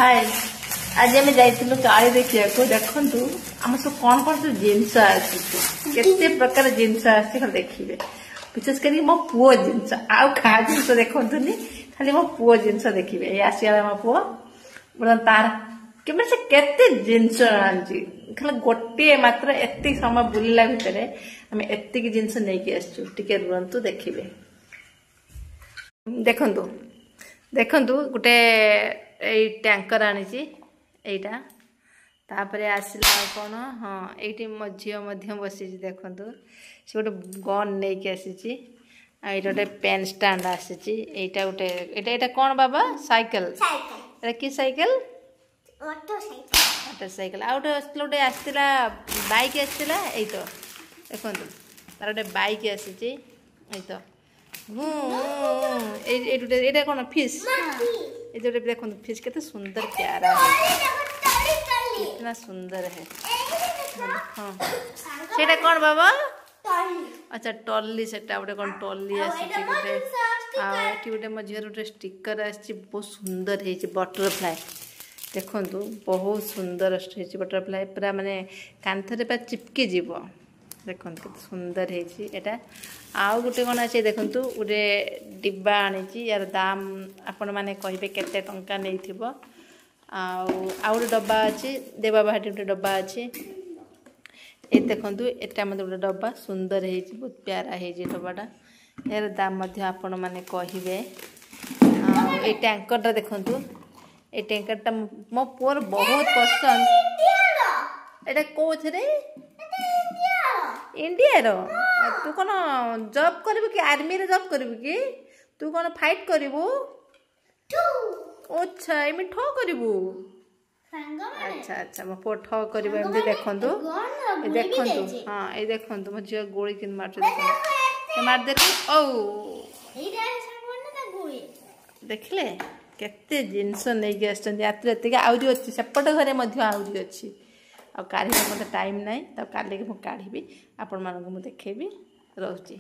हाय आज आम जाइलु काली देखा देखु आम सब कौन कौन सब जिनस आते प्रकार जिनस आते देखिए विशेष कर मो पुओ जिनस आउ खा जिनस देखनी खाली मो पुओ जिनस देखिए ये आसगला मो पुओ बोला तार केवल से केते जिनस आनी खाली गोटे मात्र एति समय बुलला भितर आम एति जिनस नहीं आसटे रुहतु देखिए देखु देखु गोटे टैंकर आनी एटा तापर आसला कौन हाँ ये मो झील बसी देखु से गोटे गन नहीं आसी गोटे पेन स्टाण्ड आसी गोटे कौन बाबा साइकिल कि साइकिल मोटरसाइकिल आ गोटे आसला बाइक आसला यही तो देखो तार गोटे बाइक आसी तो ये कौन फिश ये देखो फिश के सुंदर प्यारा है कितना सुंदर है हाँ सेटा कौन बाबा अच्छा टॉली सेटा गोटे कौन टॉली आसी गोटे गोटे मो झील गोटे स्टिकर आसी बहुत सुंदर है बटरफ्लाई देखु बहुत सुंदर बटरफ्लाई पूरा माने कांथरे पूरा चिपकी जीव देखो के सुंदर है आउ गोटे कौन अच्छे देखु गोटे डिब्बा आनी यार दाम आपण मैंने कहे केते टंका नहीं थी आउ गोटे डब्बा अच्छी देवा बाहर गोटे डब्बा अच्छी ये देखु एटा मत गोटे डब्बा सुंदर है बहुत प्यारा है डब्बाटा यार दाम आपण मैंने कहे ये टैंकर देखु ये टैंकर मो पुअर बहुत पसंद एटा कोथरे इंडिया रो तू कौन जॉब करू कि आर्मी रे जॉब करू कि तू कौन फाइट करू अच्छा एम ठो करू अच्छा अच्छा मो पो ठो कर देखु देखु हाँ ये देखु मो झील गोली कि मार दे ओ देखले केते जिनस नहीं आसरी अच्छी सेपट घरे आहरी अच्छी आ काढ़ मत टाइम ना तो काली काढ़ी आपण मानक मुझे देखेबी रोची।